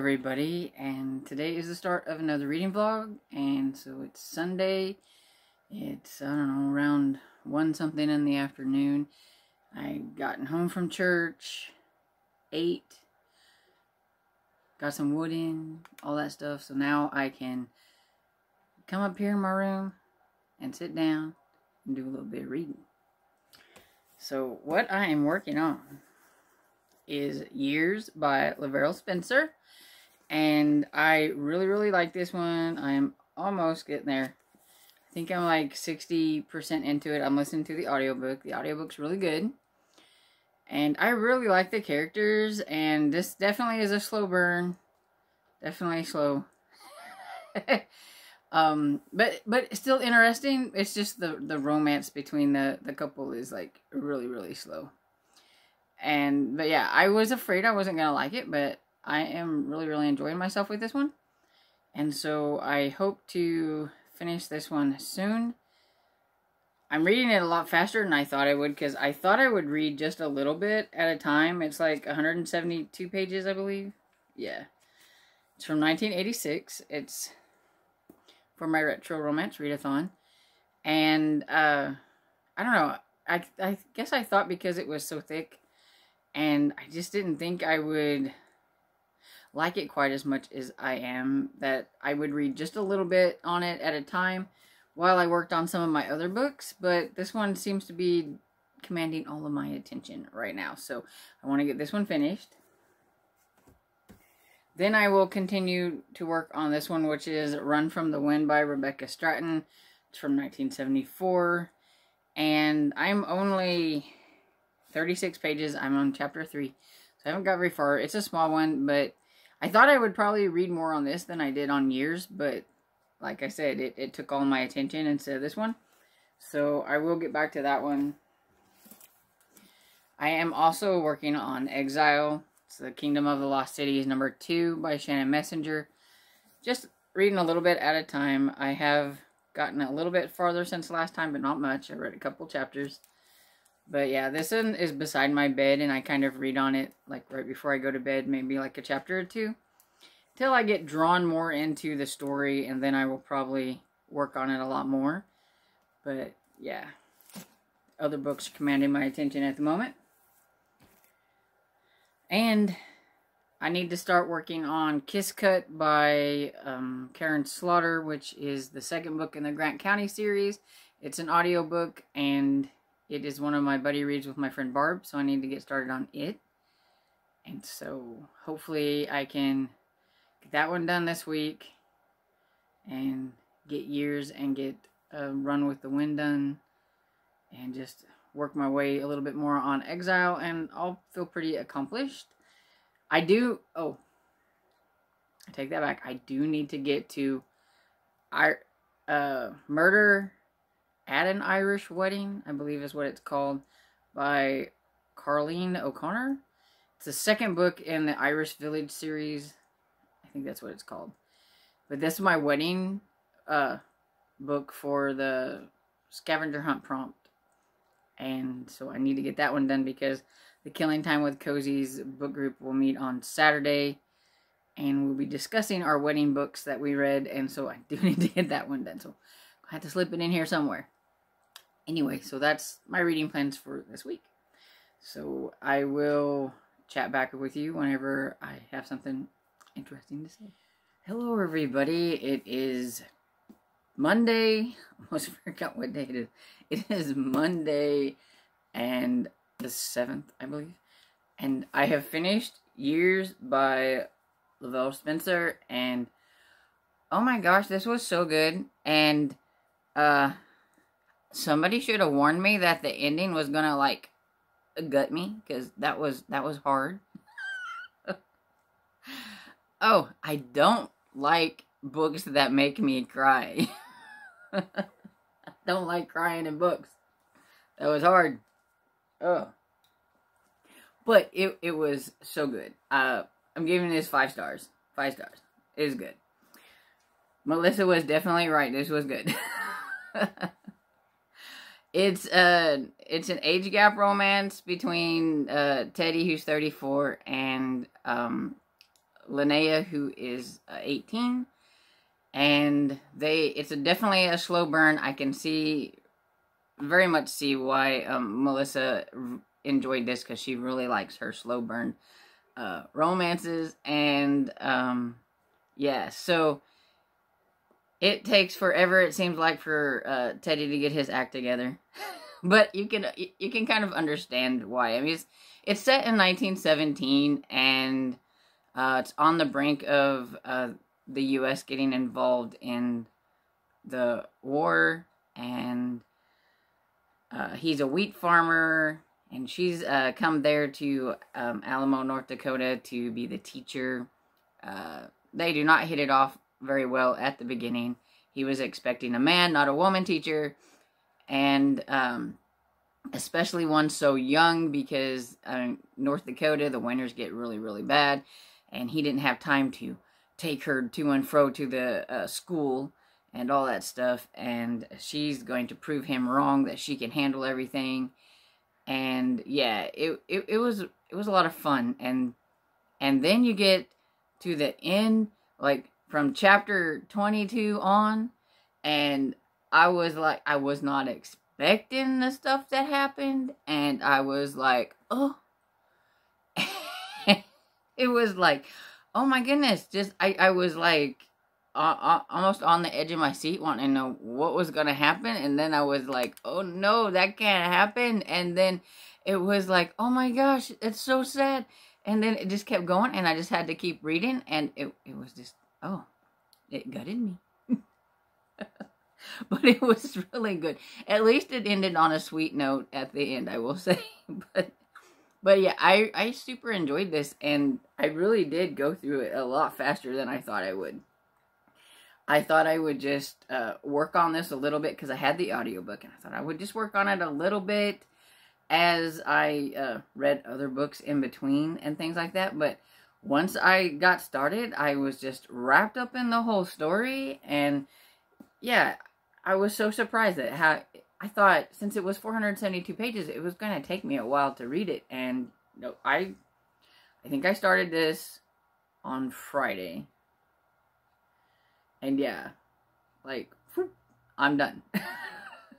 everybody, and today is the start of another reading vlog, and so it's Sunday. It's, I don't know, around 1 something in the afternoon. I gotten home from church, ate, got some wood in, all that stuff, so now I can come up here in my room and sit down and do a little bit of reading. So what I am working on is Years by Laverne Spencer, and I really like this one. I am almost getting there. I think I'm like 60% into it. I'm listening to the audiobook. The audiobook's really good, and I really like the characters, and this definitely is a slow burn. Definitely slow. But still interesting. It's just the romance between the couple is like really slow. But yeah, I was afraid I wasn't going to like it, but I am really enjoying myself with this one. And so I hope to finish this one soon. I'm reading it a lot faster than I thought I would, because I thought I would read just a little bit at a time. It's like 172 pages, I believe. Yeah. It's from 1986. It's for my retro romance readathon. And, I don't know. I guess I thought because it was so thick, and I just didn't think I would like it quite as much as I am, that I would read just a little bit on it at a time while I worked on some of my other books. But this one seems to be commanding all of my attention right now. So I want to get this one finished. Then I will continue to work on this one, which is Run from the Wind by Rebecca Stratton. It's from 1974. And I'm only 36 pages. I'm on chapter 3. So I haven't got very far. It's a small one, but I thought I would probably read more on this than I did on Years. But like I said, it took all my attention instead of this one. So I will get back to that one. I am also working on Exile. It's the Kingdom of the Lost Cities #2 by Shannon Metzger. Just reading a little bit at a time. I have gotten a little bit farther since last time, but not much. I read a couple chapters. But yeah, this one is beside my bed, and I kind of read on it like right before I go to bed, maybe like a chapter or two, till I get drawn more into the story, and then I will probably work on it a lot more. But yeah, other books are commanding my attention at the moment. And I need to start working on Kiss Cut by Karen Slaughter, which is the second book in the Grant County series. It's an audiobook, and it is one of my buddy reads with my friend Barb, so I need to get started on it. And so hopefully I can get that one done this week and get Years and get Run with the Wind done, and just work my way a little bit more on Exile, and I'll feel pretty accomplished. I take that back. I do need to get to Murder at an Irish Wedding, I believe is what it's called, by Carlene O'Connor. It's the second book in the Irish Village series. I think that's what it's called. But this is my wedding book for the scavenger hunt prompt. And so I need to get that one done, because the Killing Time with Cozy's book group will meet on Saturday, and we'll be discussing our wedding books that we read, and so I do need to get that one done. So I have to slip it in here somewhere. Anyway, so that's my reading plans for this week. So I will chat back with you whenever I have something interesting to say. Hello, everybody. It is Monday. I almost forgot what day it is. It is Monday, and the 7th, I believe. And I have finished Years by Laverne Spencer, and oh my gosh, this was so good. And somebody should have warned me that the ending was gonna like gut me, because that was hard. Oh, I don't like books that make me cry. I don't like crying in books. That was hard. Oh. But it was so good. I'm giving this 5 stars. 5 stars. It is good. Melissa was definitely right. This was good. It's an age gap romance between Teddy, who's 34, and Linnea, who is 18. And it's definitely a slow burn. I can very much see why Melissa enjoyed this, because she really likes her slow burn romances. And yeah, so it takes forever, it seems like, for Teddy to get his act together. But you can kind of understand why. I mean, it's set in 1917, and it's on the brink of the U.S. getting involved in the war, and he's a wheat farmer, and she's come there to Alamo, North Dakota, to be the teacher. They do not hit it off very well at the beginning. He was expecting a man, not a woman teacher, and especially one so young, because North Dakota, the winters get really, really bad, and he didn't have time to take her to and fro to the school and all that stuff, and she's going to prove him wrong, that she can handle everything. And yeah, it was a lot of fun. And then you get to the end, like from chapter 22 on, and I was not expecting the stuff that happened, and I was like, oh. It was like, oh my goodness, I was like almost on the edge of my seat, wanting to know what was going to happen. And then I was like, oh no, that can't happen. And then it was like, oh my gosh, it's so sad. And then it just kept going, and I just had to keep reading, and it was just, oh, it gutted me. But it was really good. At least it ended on a sweet note at the end, I will say. But yeah, I super enjoyed this, and I really did go through it a lot faster than I thought I would. I thought I would just work on this a little bit, because I had the audiobook, and I thought I would just work on it a little bit as I read other books in between and things like that. But once I got started, I was just wrapped up in the whole story, and yeah, I was so surprised at how... I thought, since it was 472 pages, it was going to take me a while to read it. And no, I think I started this on Friday. And yeah, like, whoop, I'm done.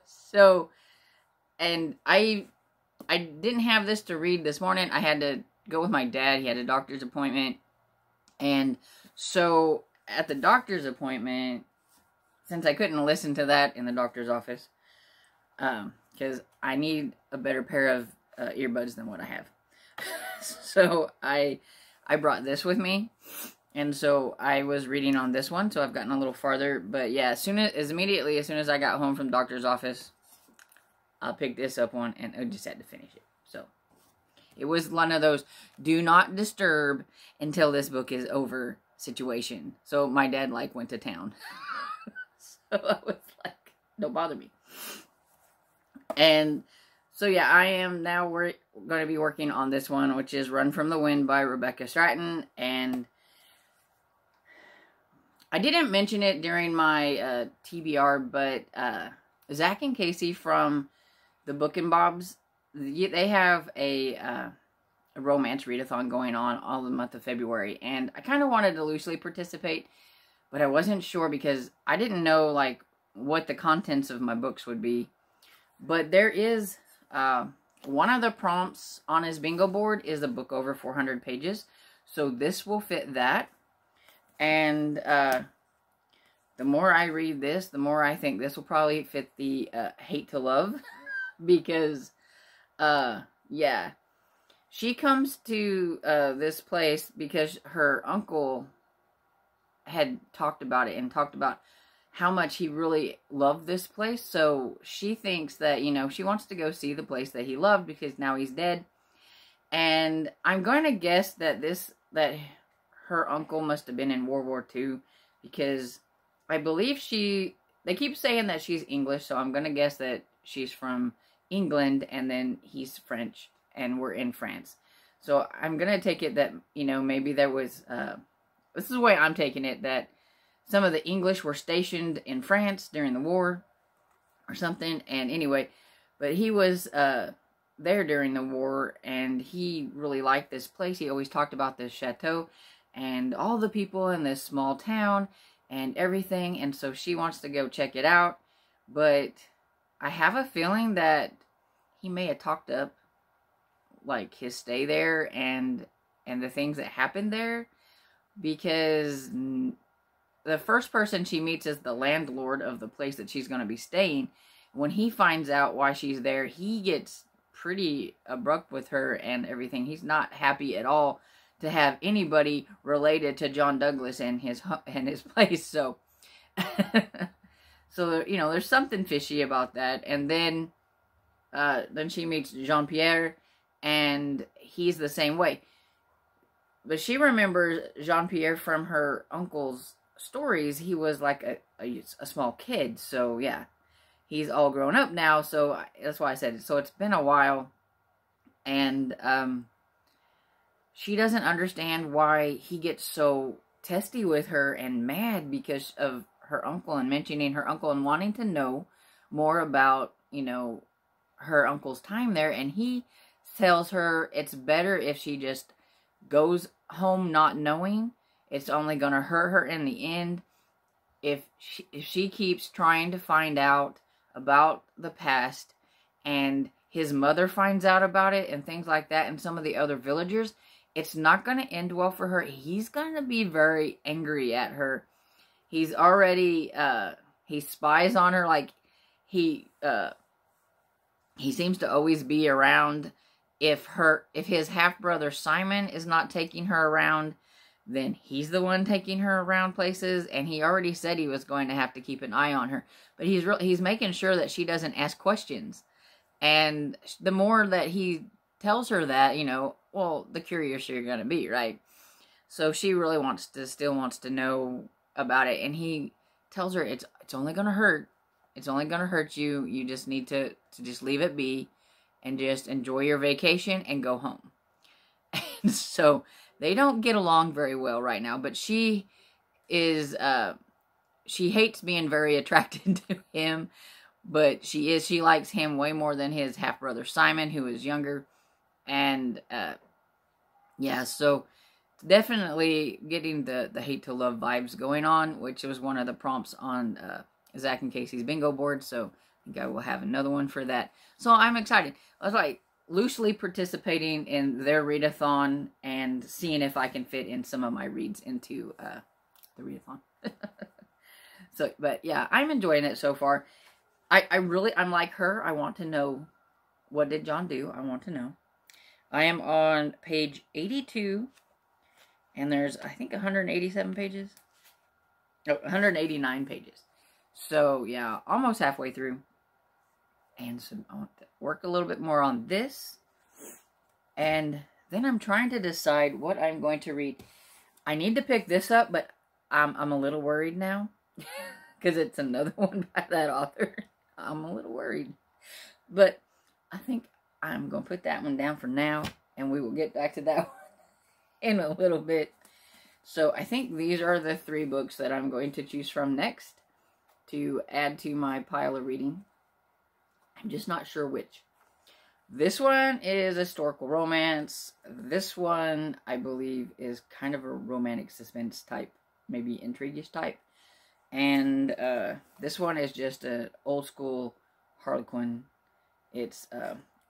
So, and I didn't have this to read this morning. I had to go with my dad. He had a doctor's appointment. And so, at the doctor's appointment, since I couldn't listen to that in the doctor's office, because I need a better pair of earbuds than what I have. So I brought this with me, and so I was reading on this one, so I've gotten a little farther. But yeah, immediately as soon as I got home from the doctor's office, I picked this up on, and I just had to finish it. So it was one of those do not disturb until this book is over situation. So my dad went to town. So I was like, don't bother me. And so yeah, I am now going to be working on this one, which is Run from the Wind by Rebecca Stratton. And I didn't mention it during my TBR, but Zach and Casey from the Book and Bobs, they have a romance readathon going on all the month of February. And I kind of wanted to loosely participate, but I wasn't sure, because I didn't know what the contents of my books would be. But there is, one of the prompts on his bingo board is a book over 400 pages. So this will fit that. And the more I read this, the more I think this will probably fit the hate to love. Because, yeah. She comes to this place because her uncle had talked about it, and talked about how much he really loved this place. So she thinks that, she wants to go see the place that he loved, because now he's dead. And I'm going to guess that her uncle must have been in World War II, because I believe they keep saying that she's English, so I'm going to guess that she's from England, and then he's French, and we're in France. So I'm going to take it that, maybe there was, this is the way I'm taking it, that some of the English were stationed in France during the war or something. And anyway, but he was there during the war, and he really liked this place. He always talked about this chateau. and all the people in this small town and everything. And so she wants to go check it out. But I have a feeling that he may have talked up like his stay there and the things that happened there, because the first person she meets is the landlord of the place that she's going to be staying. When he finds out why she's there, he gets pretty abrupt with her and everything. He's not happy at all to have anybody related to John Douglas and his place. So, so you know, there's something fishy about that. And then she meets Jean-Pierre, and he's the same way. But she remembers Jean-Pierre from her uncle's stories. He was like a small kid. So, yeah. He's all grown up now. So, that's why I said it. So, it's been a while. And she doesn't understand why he gets so testy with her and mad because of her uncle and mentioning her uncle and wanting to know more about, you know, her uncle's time there. And he tells her it's better if she just goes home not knowing. It's only going to hurt her in the end if she keeps trying to find out about the past, and his mother finds out about it and things like that, and some of the other villagers. It's not going to end well for her. He's going to be very angry at her. He's already he spies on her. Like he seems to always be around. If his half-brother Simon is not taking her around, then he's the one taking her around places. And he already said he was going to have to keep an eye on her. But he's making sure that she doesn't ask questions. And the more that he tells her that, you know, well, the curiouser you're going to be, right? So she really still wants to know about it. And he tells her it's only going to hurt. It's only going to hurt you. You just need to just leave it be. And just enjoy your vacation and go home. And so they don't get along very well right now. But she is, she hates being very attracted to him. But she likes him way more than his half-brother Simon, who is younger. And, yeah, so definitely getting the hate to love vibes going on, which was one of the prompts on Zach and Casey's bingo board. So I think I will have another one for that. So I'm excited. I was like loosely participating in their readathon and seeing if I can fit in some of my reads into the readathon. So, but yeah, I'm enjoying it so far. I'm like her. I want to know, what did John do? I want to know. I am on page 82, and there's, I think, 187 pages. No, 189 pages. So, yeah, almost halfway through. And so I want to work a little bit more on this. And then I'm trying to decide what I'm going to read. I need to pick this up, but I'm a little worried now. Because it's another one by that author. I'm a little worried. But I think I'm going to put that one down for now. And we will get back to that one in a little bit. So I think these are the 3 books that I'm going to choose from next to add to my pile of reading. I'm just not sure which. This one is a historical romance. This one, I believe, is kind of a romantic suspense type, maybe intrigue-ish type. And this one is just an old school Harlequin. It's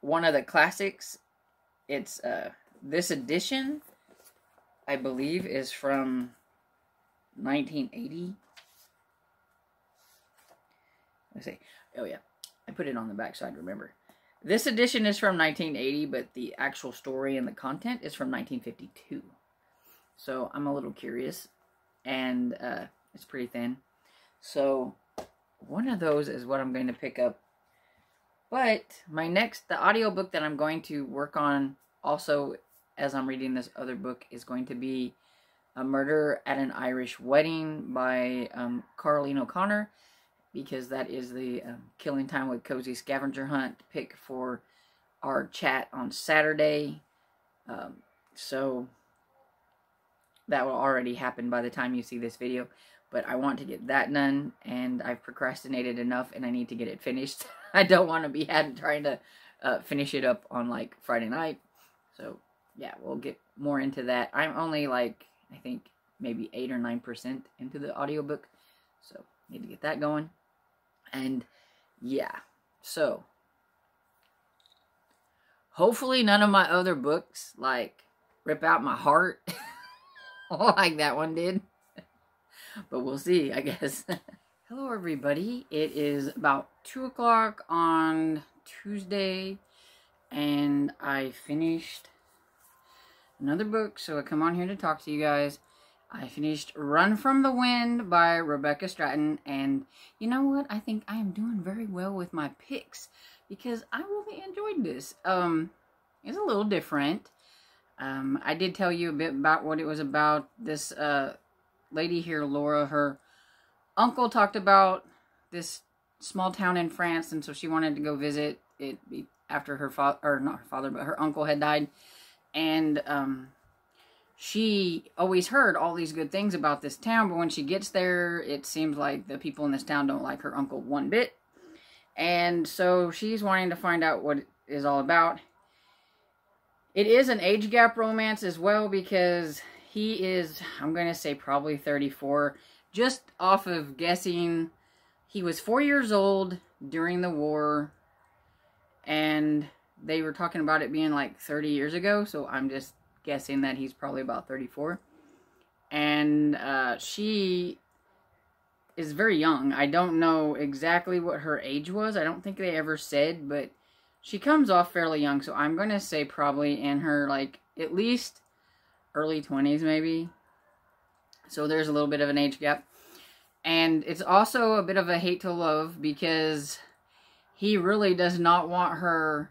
one of the classics. It's this edition, I believe, is from 1980. Let's see. Oh yeah, I put it on the back side, remember. This edition is from 1980, but the actual story and the content is from 1952. So I'm a little curious, and it's pretty thin. So one of those is what I'm going to pick up. But the audiobook that I'm going to work on also as I'm reading this other book is going to be A Murder at an Irish Wedding by Carlene O'Connor, because that is the Killing Time with Cozy Scavenger Hunt pick for our chat on Saturday. So that will already happen by the time you see this video. But I want to get that done, and I've procrastinated enough, and I need to get it finished. I don't want to be trying to finish it up on, like, Friday night. So, yeah, we'll get more into that. I'm only, like, I think maybe 8 or 9% into the audiobook. So, need to get that going. And, yeah. So, hopefully none of my other books, like, rip out my heart like that one did. But we'll see, I guess. Hello, everybody. It is about 2 o'clock on Tuesday, and I finished another book, so I come on here to talk to you guys. I finished Run from the Wind by Rebecca Stratton, and you know what? I think I am doing very well with my picks, because I really enjoyed this. It's a little different. I did tell you a bit about what it was about. This lady here, Laura, her uncle talked about this small town in France, and so she wanted to go visit it after her father, or not her father, but her uncle had died. And she always heard all these good things about this town, but when she gets there, it seems like the people in this town don't like her uncle one bit. And so she's wanting to find out what it is all about. It is an age gap romance as well, because he is, I'm going to say probably 34. Just off of guessing, he was 4 years old during the war, and they were talking about it being like 30 years ago, so I'm just guessing that he's probably about 34. And she is very young. I don't know exactly what her age was. I don't think they ever said, but she comes off fairly young, so I'm going to say probably in her, like, at least early 20s maybe. So there's a little bit of an age gap. And it's also a bit of a hate to love, because he really does not want her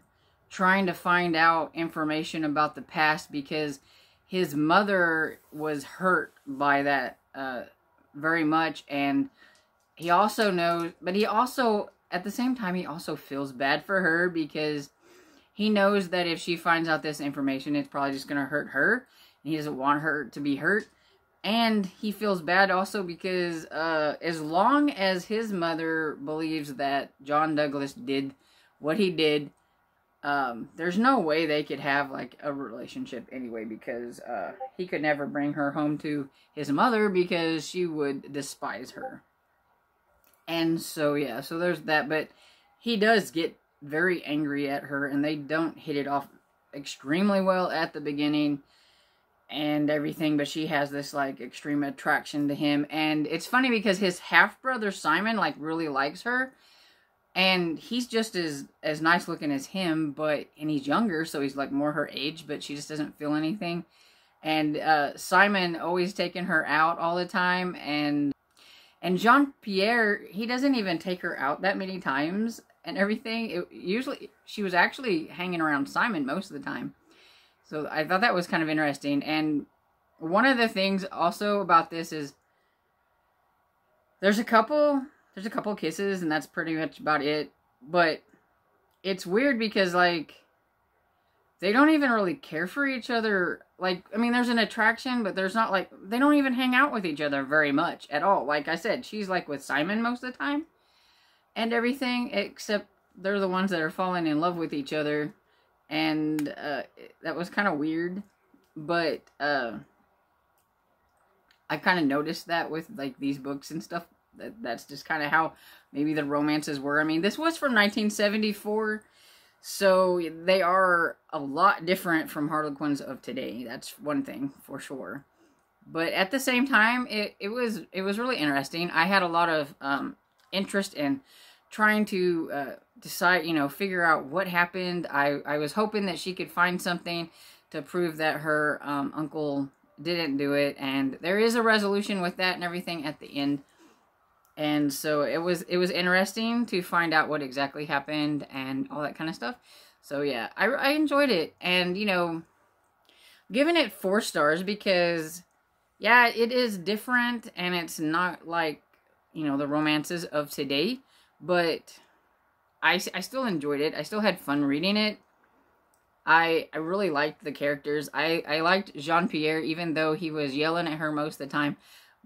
trying to find out information about the past, because his mother was hurt by that very much. And he also knows, but he also, at the same time, he also feels bad for her, because he knows that if she finds out this information, it's probably just going to hurt her. And he doesn't want her to be hurt. And he feels bad also because as long as his mother believes that John Douglas did what he did, there's no way they could have, like, a relationship anyway, because he could never bring her home to his mother, because she would despise her. And so, yeah, so there's that. But he does get very angry at her, and they don't hit it off extremely well at the beginning and everything, but she has this, like, extreme attraction to him. And it's funny because his half-brother Simon, like, really likes her, and he's just as nice looking as him, and he's younger, so he's, like, more her age, but she just doesn't feel anything. And Simon always taking her out all the time, and Jean-Pierre, he doesn't even take her out that many times and everything. Usually she was actually hanging around Simon most of the time. So I thought that was kind of interesting. And one of the things also about this is there's a couple kisses, and that's pretty much about it. But it's weird because, like, they don't even really care for each other. Like, I mean, there's an attraction, but there's not, like, they don't even hang out with each other very much at all. Like I said, she's, like, with Simon most of the time and everything, except they're the ones that are falling in love with each other. And that was kind of weird, but I kind of noticed that with, like, these books and stuff. That's just kind of how maybe the romances were. I mean, this was from 1974, so they are a lot different from Harlequins of today. That's one thing for sure. But at the same time, it was really interesting. I had a lot of interest in trying to decide, figure out what happened. I was hoping that she could find something to prove that her uncle didn't do it, and there is a resolution with that and everything at the end. And so it was interesting to find out what exactly happened and all that kind of stuff. So yeah, I enjoyed it, and giving it 4 stars because yeah, it is different, and it's not like the romances of today, but I still enjoyed it. I still had fun reading it. I really liked the characters. I liked Jean-Pierre, even though he was yelling at her most of the time.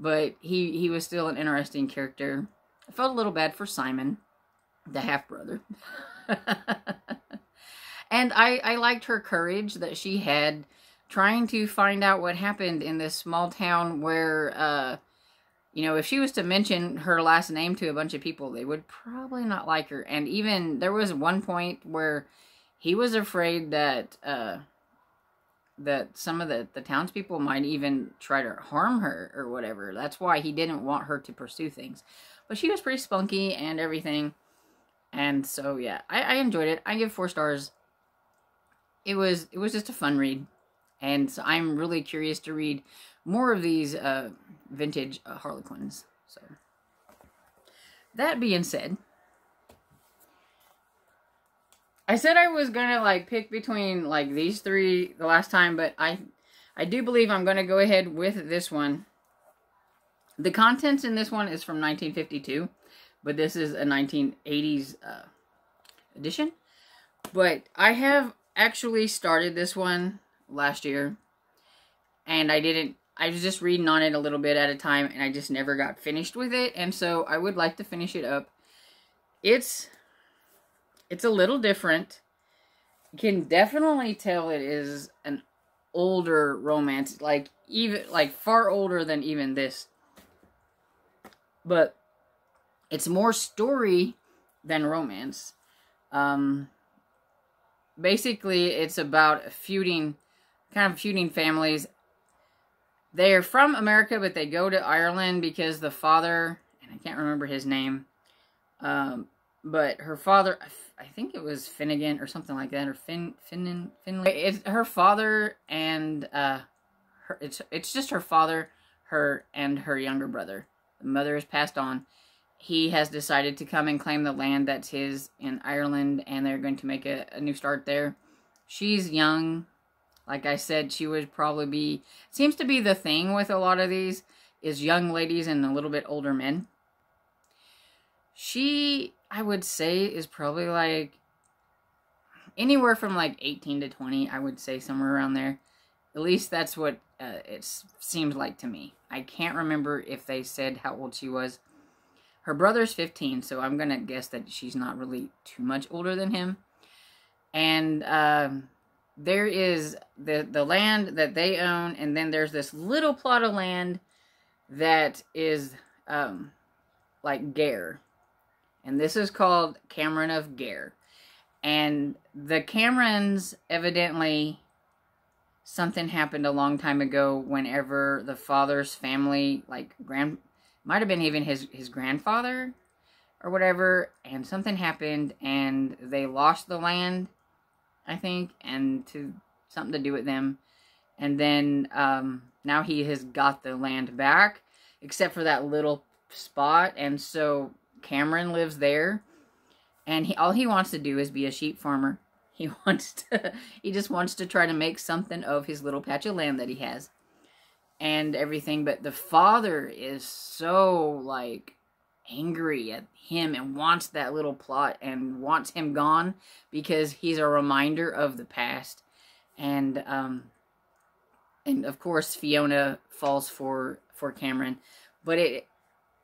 But he was still an interesting character. I felt a little bad for Simon, the half-brother. And I liked her courage that she had trying to find out what happened in this small town where, you know, if she was to mention her last name to a bunch of people, they would probably not like her. And even, there was one point where he was afraid that, that some of the townspeople might even try to harm her or whatever. That's why he didn't want her to pursue things. But she was pretty spunky and everything. And so, yeah, I enjoyed it. I give 4 stars. It was just a fun read. And so I'm really curious to read more of these vintage Harlequins. So, that being said, I said I was gonna like pick between like these 3 the last time, but I do believe I'm gonna go ahead with this one. The contents in this one is from 1952, but this is a 1980s edition. But I have actually started this one last year, and I was just reading on it a little bit at a time, and I just never got finished with it, and so I would like to finish it up. It's a little different. You can definitely tell it is an older romance, like far older than even this. But it's more story than romance. Basically, it's about feuding families. They're from America, but they go to Ireland because the father, and I can't remember his name, but her father, I think it was Finnegan or something like that, or Finley. It's her father and it's just her father, her and her younger brother. The mother has passed on. He has decided to come and claim the land that's his in Ireland, and they're going to make a new start there. She's young. Like I said, she would probably be, seems to be the thing with a lot of these, is young ladies and a little bit older men. She, I would say, is probably like anywhere from like 18 to 20, I would say, somewhere around there. At least that's what it seems like to me. I can't remember if they said how old she was. Her brother's 15, so I'm going to guess that she's not really too much older than him. And there is the land that they own, and then there's this little plot of land that is like Gare. And this is called Cameron of Gare. And the Camerons, evidently, something happened a long time ago whenever the father's family, like, might have been even his grandfather or whatever, and something happened and they lost the land, I think, and something to do with them. And then now he has got the land back, except for that little spot, and so Cameron lives there, and all he wants to do is be a sheep farmer. He just wants to try to make something of his little patch of land that he has and everything. But the father is so like angry at him and wants that little plot and wants him gone because he's a reminder of the past. And of course Fiona falls for Cameron. But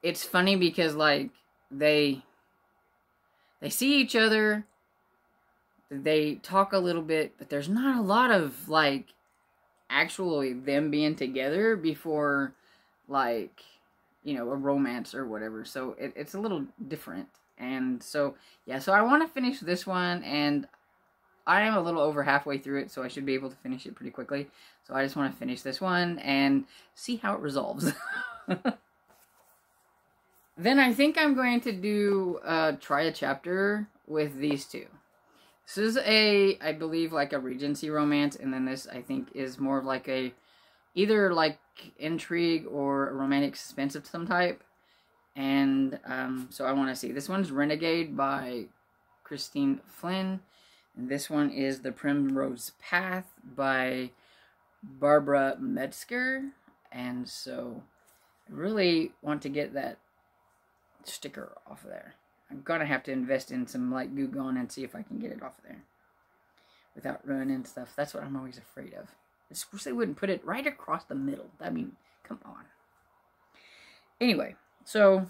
it's funny because like they see each other, they talk a little bit, but there's not a lot of like actually them being together before, like, you know, a romance or whatever. So it's a little different. And so, yeah, so I want to finish this one, and I am a little over halfway through it, so I should be able to finish it pretty quickly. So I just want to finish this one and see how it resolves. Then I think I'm going to do try a chapter with these two. This is I believe, like a Regency romance, and then this, I think, is more of like either like intrigue or a romantic suspense of some type. And so I want to see. This one's Renegade by Christine Flynn. And this one is The Primrose Path by Barbara Metzger. And so I really want to get that sticker off of there. I'm gonna have to invest in some like glue gun and see if I can get it off of there without ruining stuff. That's what I'm always afraid of. I wish they wouldn't put it right across the middle. I mean, come on. Anyway, so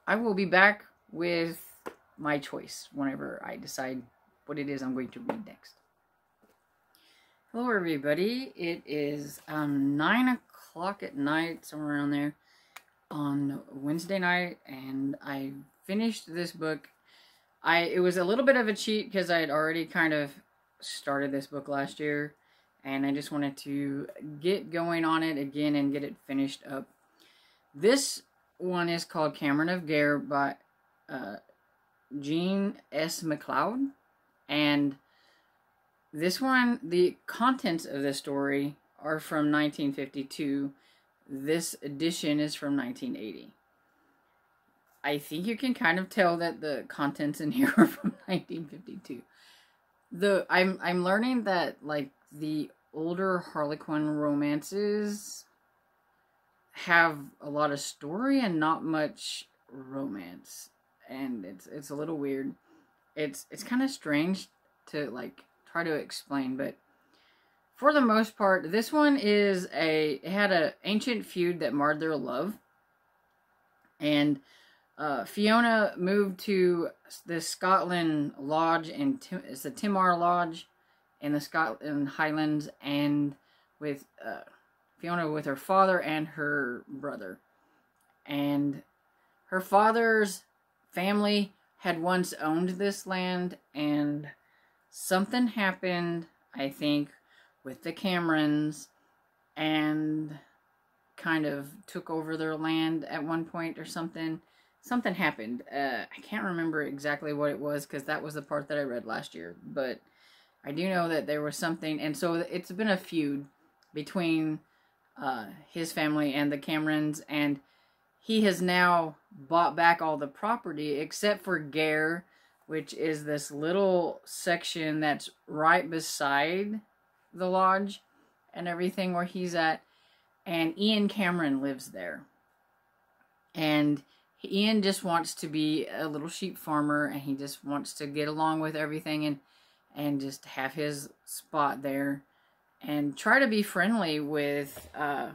I will be back with my choice whenever I decide what it is I'm going to read next. Hello everybody, it is 9 o'clock at night, somewhere around there, on Wednesday night, and I finished this book. It was a little bit of a cheat because I had already kind of started this book last year, and I just wanted to get going on it again and get it finished up. This one is called Cameron of Gare by Jean S. McLeod, and this one, the contents of the story are from 1952. This edition is from 1980. I think you can kind of tell that the contents in here are from 1952. I'm learning that like the older Harlequin romances have a lot of story and not much romance, and it's a little weird. It's kind of strange to like try to explain, but for the most part, this one it had an ancient feud that marred their love, and Fiona moved to the Scotland Lodge, and it's the Timar Lodge in the Scotland Highlands, and with Fiona with her father and her brother, and her father's family had once owned this land, and something happened, I think, with the Camerons, and kind of took over their land at one point or something. Something happened. I can't remember exactly what it was because that was the part that I read last year. But I do know that there was something, and so it's been a feud between his family and the Camerons, and he has now bought back all the property except for Gare, which is this little section that's right beside the lodge and everything where he's at. And Ian Cameron lives there. And Ian just wants to be a little sheep farmer, and he just wants to get along with everything and just have his spot there and try to be friendly with the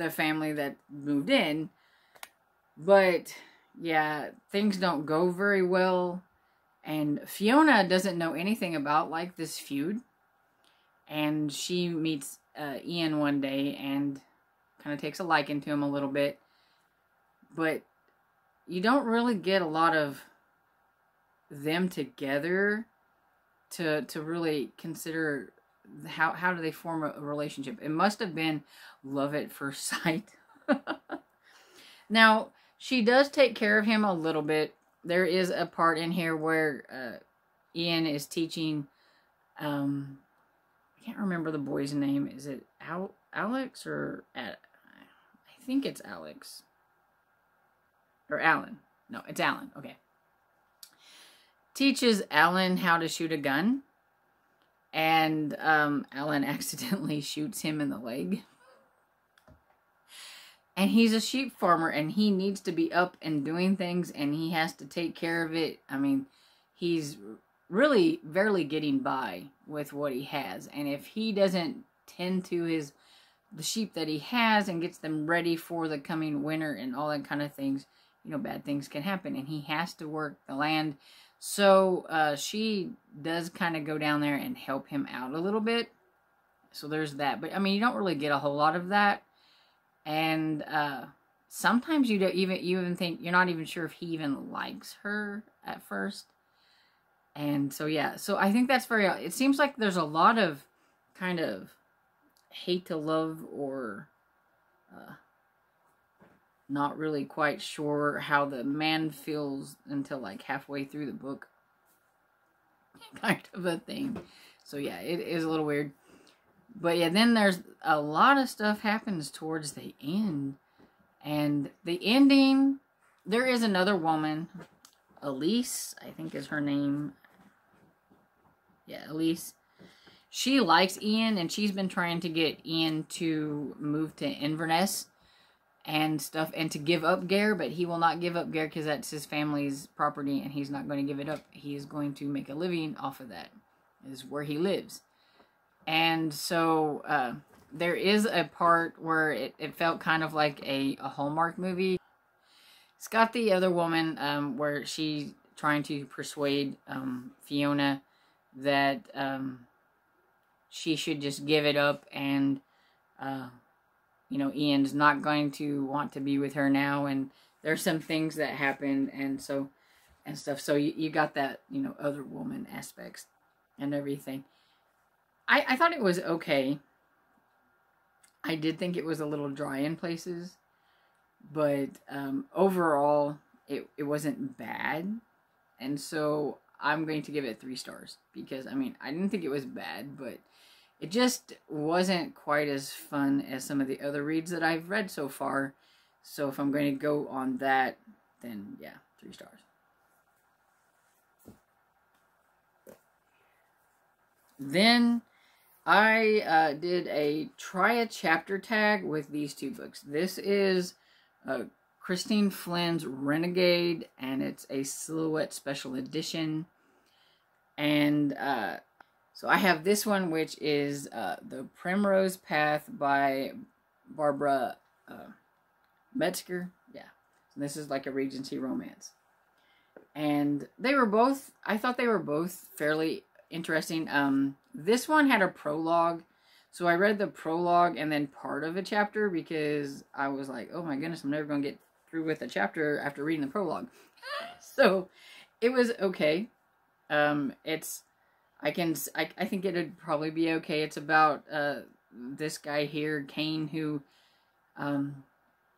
family that moved in. But yeah, things don't go very well, and Fiona doesn't know anything about like this feud, and she meets Ian one day and kind of takes a liking to him a little bit, but you don't really get a lot of them together to really consider how do they form a relationship. It must have been love at first sight. Now, she does take care of him a little bit. There is a part in here where Ian is teaching, I can't remember the boy's name. Is it Alex or I think it's Alex. Or Alan. No, it's Alan. Okay. Teaches Alan how to shoot a gun. And Alan accidentally shoots him in the leg. And he's a sheep farmer, and he needs to be up and doing things, and he has to take care of it. I mean, he's really barely getting by with what he has. And if he doesn't tend to the sheep that he has and gets them ready for the coming winter and all that kind of things, you know, bad things can happen. And he has to work the land. So she does kind of go down there and help him out a little bit. So there's that. But, I mean, you don't really get a whole lot of that. And sometimes you even think, you're not even sure if he even likes her at first. And so, yeah. So I think that's it seems like there's a lot of kind of hate to love, or not really quite sure how the man feels until like halfway through the book. Kind of a thing. So yeah, it is a little weird. But yeah, then there's a lot of stuff happens towards the end. And the ending, there is another woman, Elise, I think is her name. Yeah, Elise. She likes Ian, and she's been trying to get Ian to move to Inverness and stuff, and to give up Gare, but he will not give up Gare because that's his family's property, and he's not going to give it up. He is going to make a living off of that, is where he lives. And so there is a part where it felt kind of like a Hallmark movie. It's got the other woman where she's trying to persuade Fiona that she should just give it up, and you know, Ian's not going to want to be with her now, and there's some things that happened, and stuff. So you got that, you know, other woman aspects and everything. I thought it was okay. I did think it was a little dry in places, but overall, it wasn't bad. And so I'm going to give it 3 stars, because, I mean, I didn't think it was bad, but it just wasn't quite as fun as some of the other reads that I've read so far. So if I'm going to go on that, then yeah, 3 stars. Then I did a try a chapter tag with these 2 books. This is Christine Flynn's Renegade, and it's a Silhouette Special Edition. And so I have this one, which is The Primrose Path by Barbara Metzger. Yeah, so this is like a Regency romance. And they were both, I thought they were both fairly interesting. This one had a prologue, so I read the prologue and then part of a chapter, because I was like, oh my goodness, I'm never going to get through with a chapter after reading the prologue. So it was okay. I think it'd probably be okay. It's about this guy here, Kane, who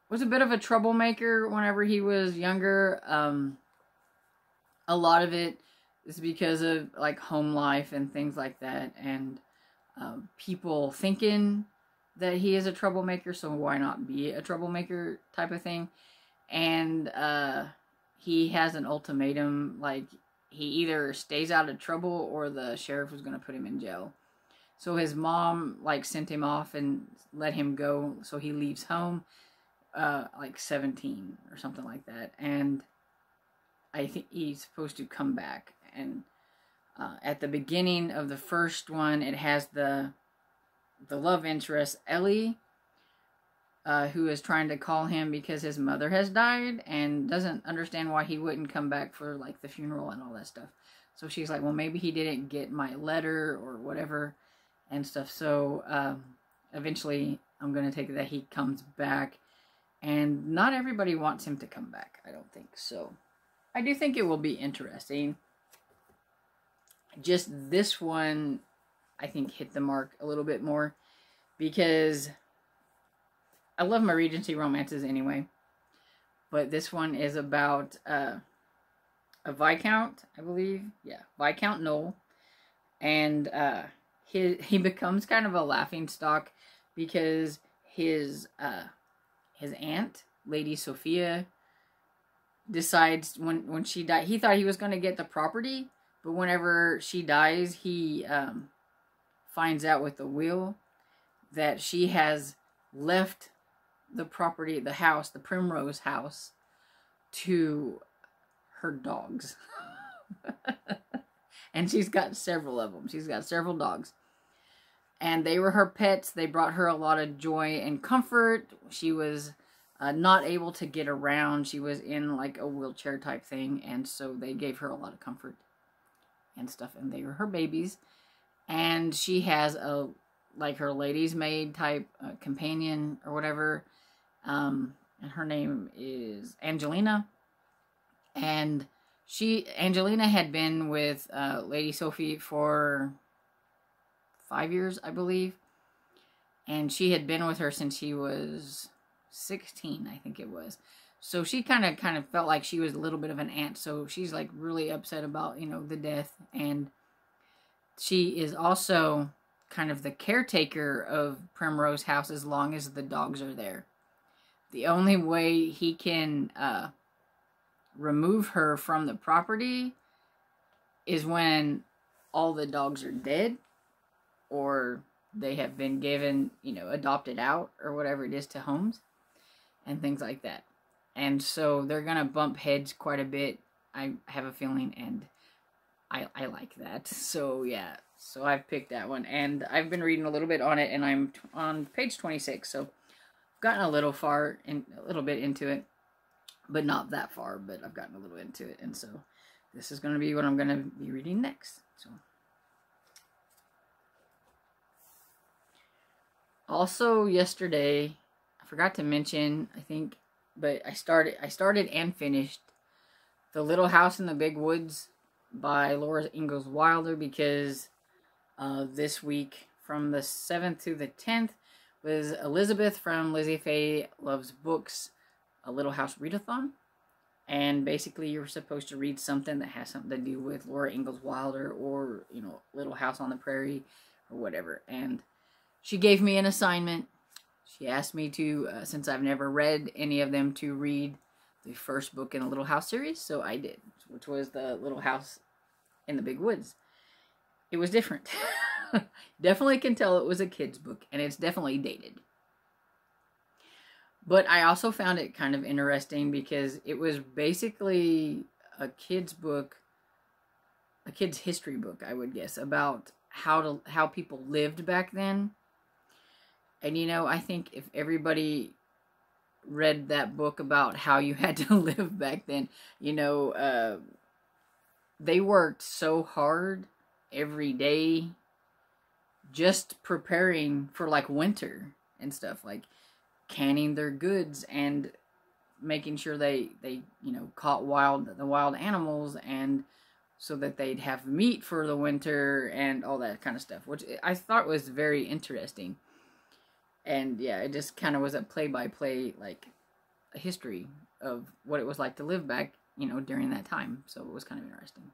was a bit of a troublemaker whenever he was younger. A lot of it is because of like home life and things like that, and people thinking that he is a troublemaker, so why not be a troublemaker type of thing. And he has an ultimatum, like he either stays out of trouble or the sheriff was going to put him in jail. So his mom like sent him off and let him go, so he leaves home like 17 or something like that. And I think he's supposed to come back. And at the beginning of the first one, it has the love interest, Ellie, who is trying to call him because his mother has died and doesn't understand why he wouldn't come back for like the funeral and all that stuff. So she's like, well, maybe he didn't get my letter or whatever and stuff. So eventually I'm going to take it that he comes back, and not everybody wants him to come back, I don't think. So I do think it will be interesting. Just this one, I think, hit the mark a little bit more, because I love my Regency romances anyway. But this one is about a Viscount, I believe. Yeah, Viscount Noel. And he becomes kind of a laughingstock because his aunt, Lady Sophia, decides when she died, he thought he was going to get the property, but whenever she dies, he finds out with the will that she has left the property, the house, the Primrose house, to her dogs. And she's got several of them. She's got several dogs. And they were her pets. They brought her a lot of joy and comfort. She was not able to get around. She was in like a wheelchair type thing. And so they gave her a lot of comfort and stuff. And they were her babies. And she has a, like, her lady's maid type companion or whatever. And her name is Angelina. And Angelina had been with Lady Sophie for 5 years, I believe. And she had been with her since she was 16, I think it was. So she kind of felt like she was a little bit of an aunt. So she's like really upset about, you know, the death. And she is also kind of the caretaker of Primrose House as long as the dogs are there. The only way he can remove her from the property is when all the dogs are dead, or they have been given, you know, adopted out or whatever it is to homes and things like that. And so they're going to bump heads quite a bit, I have a feeling, and I like that. So yeah, so I've picked that one, and I've been reading a little bit on it, and I'm on page 26, so I've gotten a little bit into it, but not that far, but I've gotten a little into it, and so this is going to be what I'm going to be reading next. So Also yesterday, I forgot to mention, I think, but I started and finished The Little House in the Big Woods by Laura Ingalls Wilder, because this week from the 7th to the 10th was Elizabeth from Lizzie Faye Loves Books, a Little House Readathon. And basically you're supposed to read something that has something to do with Laura Ingalls Wilder, or, you know, Little House on the Prairie or whatever. And she gave me an assignment. She asked me to, since I've never read any of them, to read the first book in the Little House series. So I did, which was The Little House in the Big Woods. It was different. Definitely can tell it was a kid's book, and it's definitely dated. But I also found it kind of interesting because it was basically a kid's book, a kid's history book, I would guess, about how people lived back then. And, you know, I think if everybody read that book about how you had to live back then, you know, they worked so hard every day just preparing for, like, winter and stuff, like canning their goods and making sure they you know, caught the wild animals, and so that they'd have meat for the winter and all that kind of stuff, which I thought was very interesting. And yeah, it just kind of was a play-by-play, like, a history of what it was like to live back, you know, during that time. So it was kind of interesting.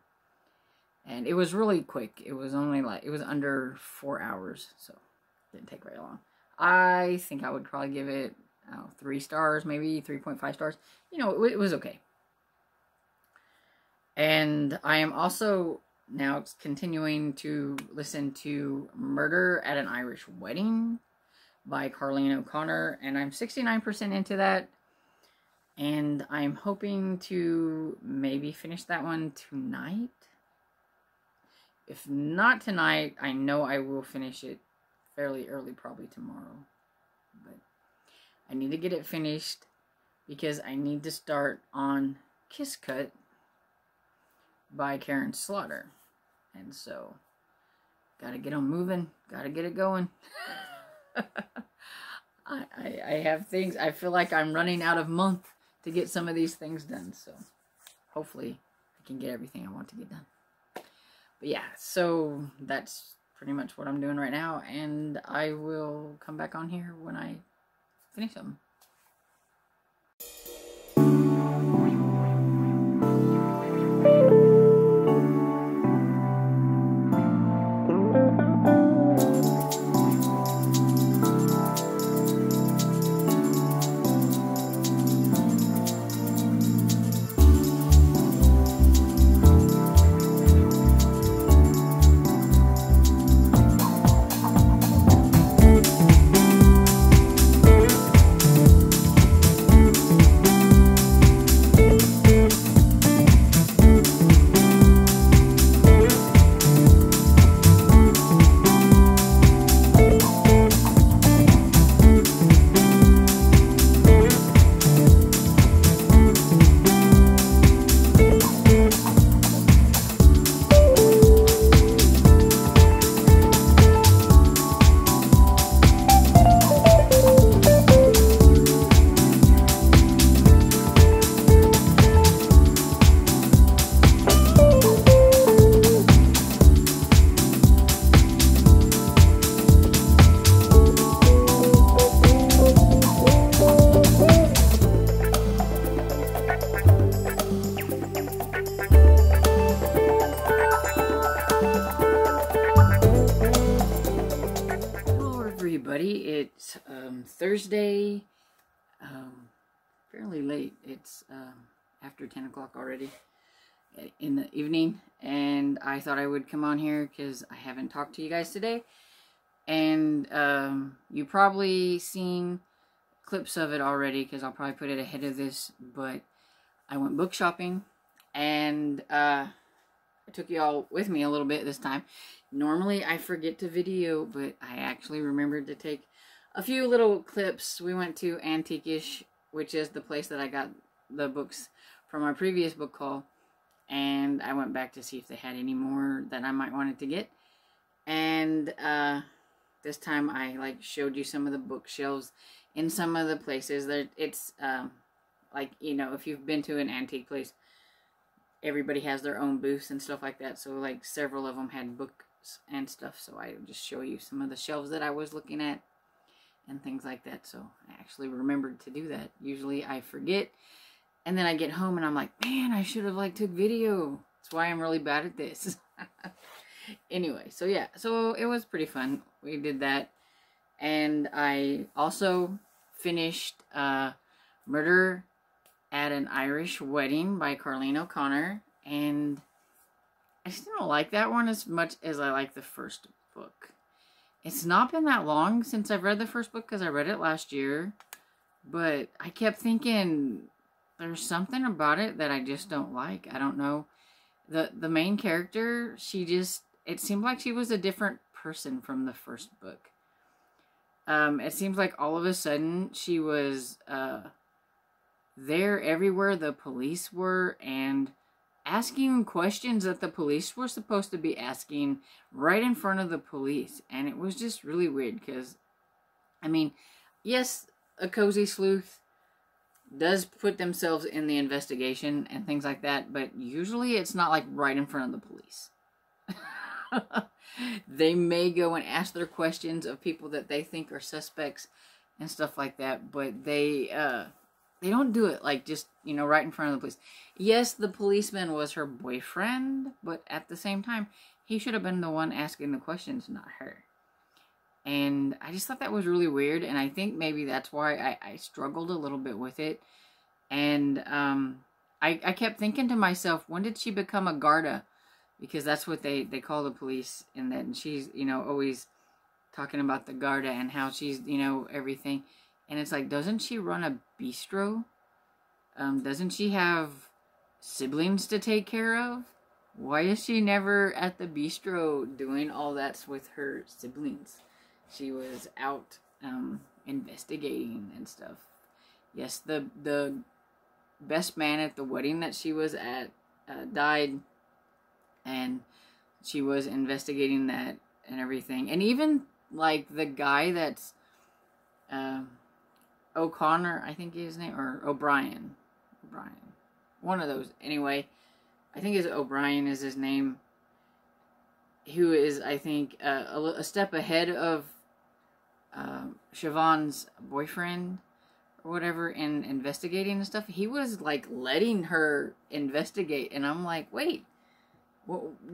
And it was really quick. It was only it was under 4 hours, so it didn't take very long. I think I would probably give it, I don't know, 3 stars, maybe 3.5 stars. You know, it was okay. And I am also now continuing to listen to Murder at an Irish Wedding by Carlene O'Connor, and I'm 69% into that. And I'm hoping to maybe finish that one tonight. If not tonight, I know I will finish it fairly early, probably tomorrow. But I need to get it finished because I need to start on Kiss Cut by Karen Slaughter. And so, gotta get them moving, gotta get it going. I have things, I feel like I'm running out of month to get some of these things done, so hopefully I can get everything I want to get done. But yeah, so that's pretty much what I'm doing right now, and I will come back on here when I finish them. It's Thursday, fairly late. It's after 10 o'clock already in the evening, and I thought I would come on here because I haven't talked to you guys today, and you probably seen clips of it already because I'll probably put it ahead of this, but I went book shopping, and I took y'all with me a little bit this time. Normally I forget to video, but I actually remembered to take a few little clips. We went to Antiquish, which is the place that I got the books from our previous book haul, and I went back to see if they had any more that I might wanted to get. And this time I like showed you some of the bookshelves in some of the places. There, it's like, you know, if you've been to an antique place, everybody has their own booths and stuff like that. So like several of them had books and stuff. So I would just show you some of the shelves that I was looking at and things like that. So I actually remembered to do that. Usually I forget, and then I get home and I'm like, man, I should have like took video. That's why I'm really bad at this. Anyway, so yeah, so it was pretty fun. We did that, and I also finished Murder at an Irish Wedding by Carlene O'Connor, and I still don't like that one as much as I like the first book. It's not been that long since I've read the first book because I read it last year, but I kept thinking there's something about it that I just don't like. I don't know. The main character, it seemed like she was a different person from the first book. It seems like all of a sudden she was there everywhere the police were and asking questions that the police were supposed to be asking right in front of the police. And it was just really weird because, I mean, yes, a cozy sleuth does put themselves in the investigation and things like that, but usually it's not like right in front of the police. They may go and ask their questions of people that they think are suspects and stuff like that, but they don't do it like just, you know, right in front of the police. Yes, the policeman was her boyfriend, but at the same time, he should have been the one asking the questions, not her. And I just thought that was really weird, and I think maybe that's why I struggled a little bit with it. And I kept thinking to myself, when did she become a Garda? Because that's what they call the police, and then she's, you know, always talking about the Garda and how she's, you know, everything. And it's like, doesn't she run a bistro? Doesn't she have siblings to take care of? Why is she never at the bistro doing all that with her siblings? She was out investigating and stuff. Yes, the best man at the wedding that she was at died, and she was investigating that and everything. And even like the guy that's O'Connor, I think his name, or O'Brien, one of those. Anyway, I think it's O'Brien is his name. Who is, I think, a step ahead of Siobhan's boyfriend or whatever in investigating and stuff. He was like letting her investigate, and I'm like, wait,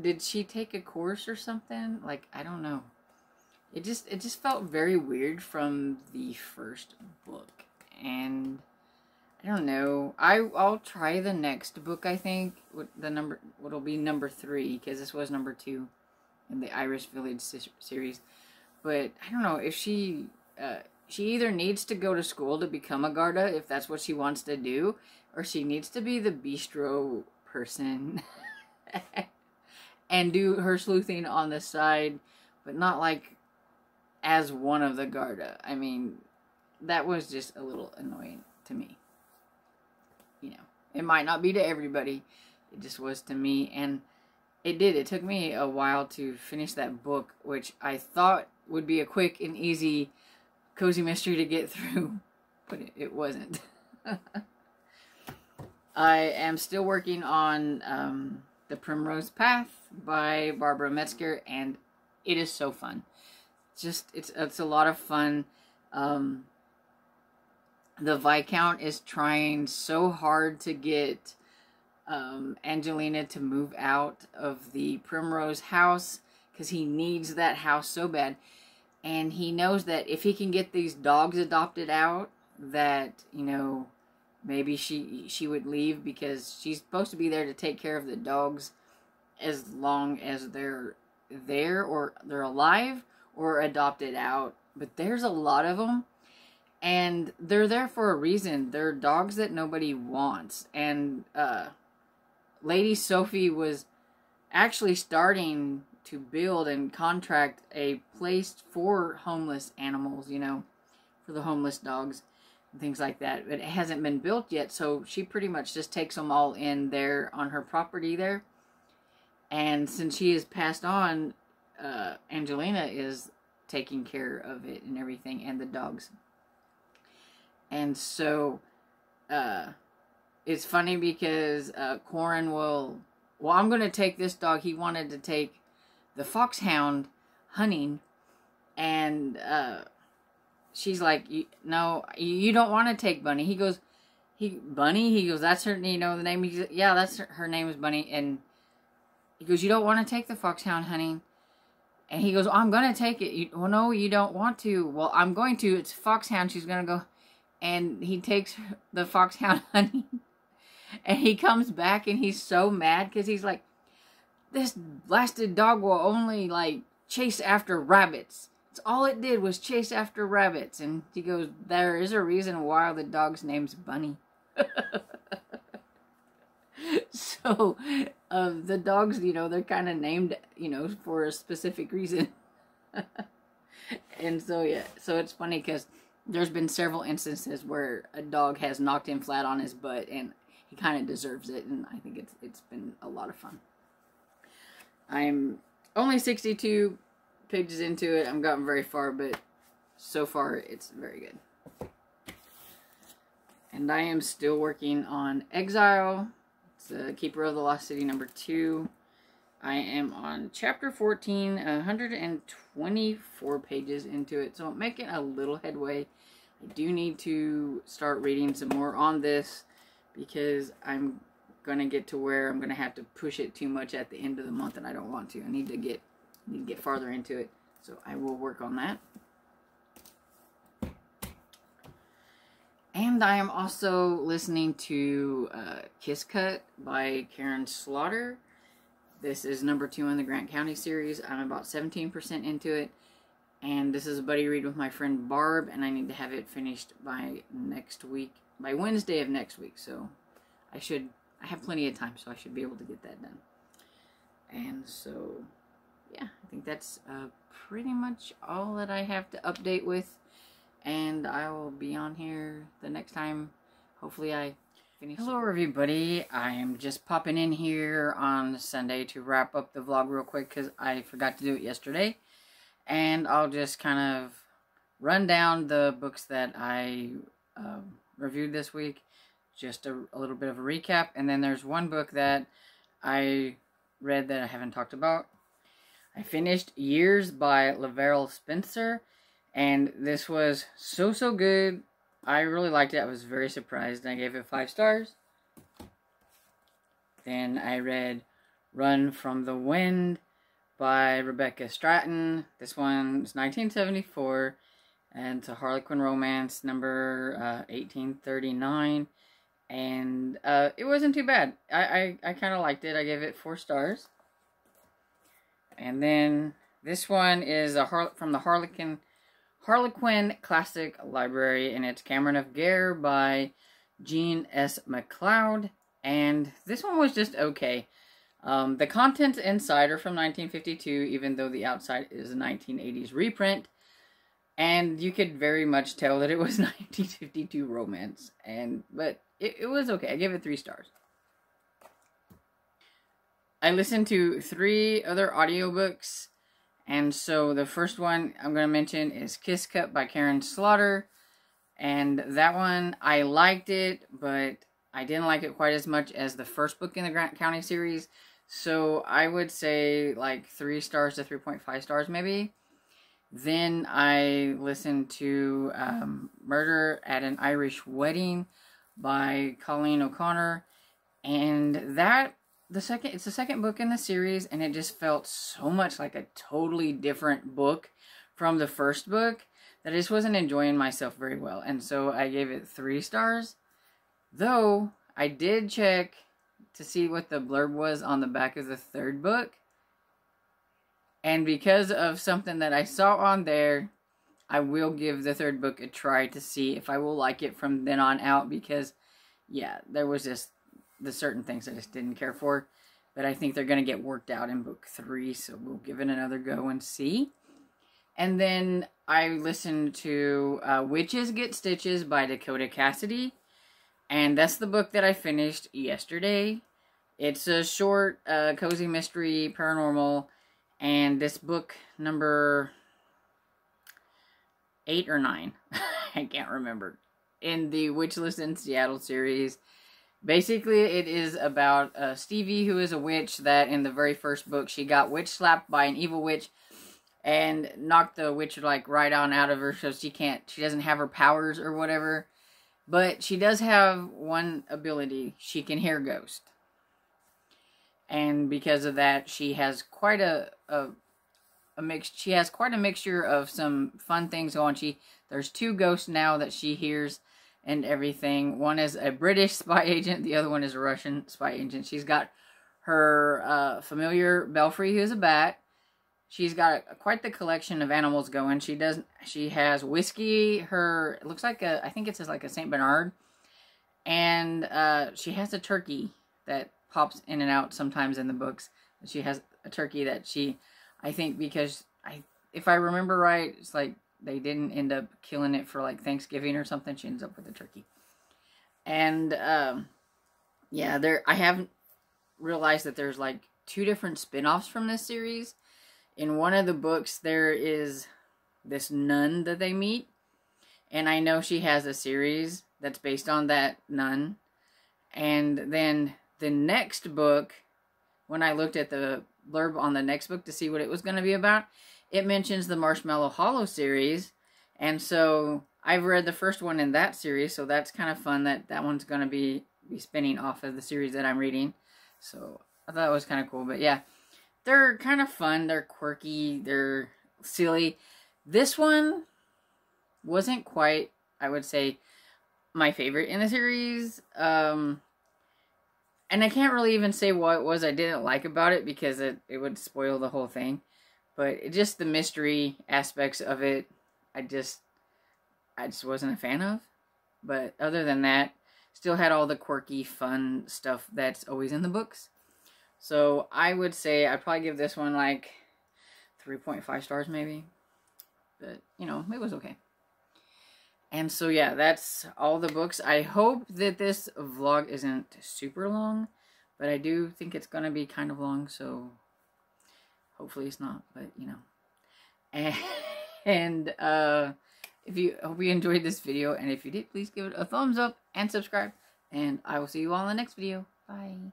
did she take a course or something? Like, I don't know. It just felt very weird from the first book, and I don't know. I'll try the next book. I think what'll be number 3, because this was number 2 in the Irish Village series. But I don't know if she either needs to go to school to become a Garda, if that's what she wants to do, or she needs to be the bistro person and do her sleuthing on the side, but not like as one of the Garda. I mean, that was just a little annoying to me. You know, it might not be to everybody. It just was to me, and it took me a while to finish that book, which I thought would be a quick and easy cozy mystery to get through, but it wasn't. I am still working on The Primrose Path by Barbara Metzger, and it is so fun. It's a lot of fun. The Viscount is trying so hard to get Angelina to move out of the Primrose house because he needs that house so bad, and he knows that if he can get these dogs adopted out, that, you know, maybe she would leave, because she's supposed to be there to take care of the dogs as long as they're there, or they're alive or adopted out. But there's a lot of them, and they're there for a reason. They're dogs that nobody wants. And Lady Sophie was actually starting to build and contract a place for homeless animals, you know, for the homeless dogs and things like that. But it hasn't been built yet, so she pretty much just takes them all in there on her property there. And since she has passed on, Angelina is taking care of it and everything, and the dogs. And so, it's funny because Corin well, I'm going to take this dog. He wanted to take the foxhound hunting, and she's like, no, you don't want to take Bunny. He goes, Bunny? He goes, that's her, the name? He goes, yeah, that's her name is Bunny. And he goes, you don't want to take the foxhound hunting? And he goes, I'm going to take it. Well, no, you don't want to. Well, I'm going to. It's foxhound. She's going to go. And he takes the foxhound hunting. And he comes back and he's so mad because he's like, this blasted dog will only, like, chase after rabbits. It's all it did was chase after rabbits. And he goes, there is a reason why the dog's name's Bunny. So, the dogs, they're kind of named, for a specific reason. And so, yeah. So it's funny because there's been several instances where a dog has knocked him flat on his butt, and he kind of deserves it, and I think it's been a lot of fun. I'm only 62 pages into it. I haven't gotten very far, but so far it's very good. And I am still working on Exile. It's Keeper of the Lost City #2. I am on chapter 14, 124 pages into it, so I'm making a little headway. I do need to start reading some more on this, because I'm going to get to where I'm going to have to push it too much at the end of the month, and I don't want to. I need to get farther into it, so I will work on that. And I am also listening to Kiss Cut by Karen Slaughter. This is #2 in the Grant County series. I'm about 17% into it. And this is a buddy read with my friend Barb, and I need to have it finished by next week, by Wednesday of next week. So I have plenty of time, so I should be able to get that done. And so, yeah, I think that's pretty much all that I have to update with. And I will be on here the next time. Hopefully I finish. Hello everybody. I am just popping in here on Sunday to wrap up the vlog real quick because I forgot to do it yesterday. And I'll just kind of run down the books that I reviewed this week. Just a little bit of a recap. And then there's one book that I read that I haven't talked about. I finished Years by Lavelle Spencer. And this was so good. I really liked it. I was very surprised. I gave it 5 stars. Then I read Run from the Wind by Rebecca Stratton. This one's 1974. And it's a Harlequin romance, number 1839. And it wasn't too bad. I kind of liked it. I gave it 4 stars. And then this one is from the Harlequin Classic Library, and it's Cameron of Gare by Jean S. McLeod. And this one was just okay. The contents inside are from 1952, even though the outside is a 1980s reprint. And you could very much tell that it was 1952 romance. But it was okay. I gave it 3 stars. I listened to 3 other audiobooks. And so the first one I'm going to mention is Kiss Cut by Karen Slaughter. And that one, I liked it, but I didn't like it quite as much as the first book in the Grant County series. So I would say like 3 stars to 3.5 stars maybe. Then I listened to Murder at an Irish Wedding by Carlene O'Connor. And that... It's the second book in the series, and it just felt so much like a totally different book from the first book that I just wasn't enjoying myself very well. And so I gave it 3 stars. Though, I did check to see what the blurb was on the back of the third book. And because of something that I saw on there, I will give the third book a try to see if I will like it from then on out. Because, yeah, there was just... the certain things I just didn't care for. But I think they're going to get worked out in book 3. So we'll give it another go and see. And then I listened to Witches Get Stitches by Dakota Cassidy. And that's the book that I finished yesterday. It's a short, cozy mystery paranormal. And this book number 8 or 9. I can't remember. In the Witch List in Seattle series. Basically, it is about Stevie, who is a witch that in the very first book, she got witch slapped by an evil witch and knocked the witch like right on out of her, so she doesn't have her powers or whatever. But she does have one ability. She can hear ghosts. And because of that, she has quite she has quite a mixture of some fun things going. There's 2 ghosts now that she hears and everything. One is a British spy agent, the other one is a Russian spy agent. She's got her familiar Belfry, who's a bat. She's got quite the collection of animals going. She has Whiskey, it looks like I think it says like a Saint Bernard. And she has a turkey that pops in and out sometimes in the books. She has a turkey that I think because if I remember right, it's like they didn't end up killing it for like Thanksgiving or something. She ends up with a turkey. And yeah, I haven't realized that there's like 2 different spin-offs from this series. In one of the books, there is this nun that they meet. And I know she has a series that's based on that nun. And then the next book, when I looked at the blurb on the next book to see what it was going to be about, it mentions the Marshmallow Hollow series. And so I've read the first one in that series, so that's kind of fun that one's going to be spinning off of the series that I'm reading. So I thought it was kind of cool. But yeah, they're kind of fun. They're quirky. They're silly. This one wasn't quite, I would say, my favorite in the series. And I can't really even say what it was I didn't like about it because it would spoil the whole thing. But just the mystery aspects of it, I just wasn't a fan of. But other than that, still had all the quirky, fun stuff that's always in the books. So I would say I'd probably give this one like 3.5 stars maybe. But, you know, it was okay. And so yeah, that's all the books. I hope that this vlog isn't super long. But I do think it's going to be kind of long, so hopefully it's not, but you know. And hope you enjoyed this video, and if you did, please give it a thumbs up and subscribe. And I will see you all in the next video. Bye.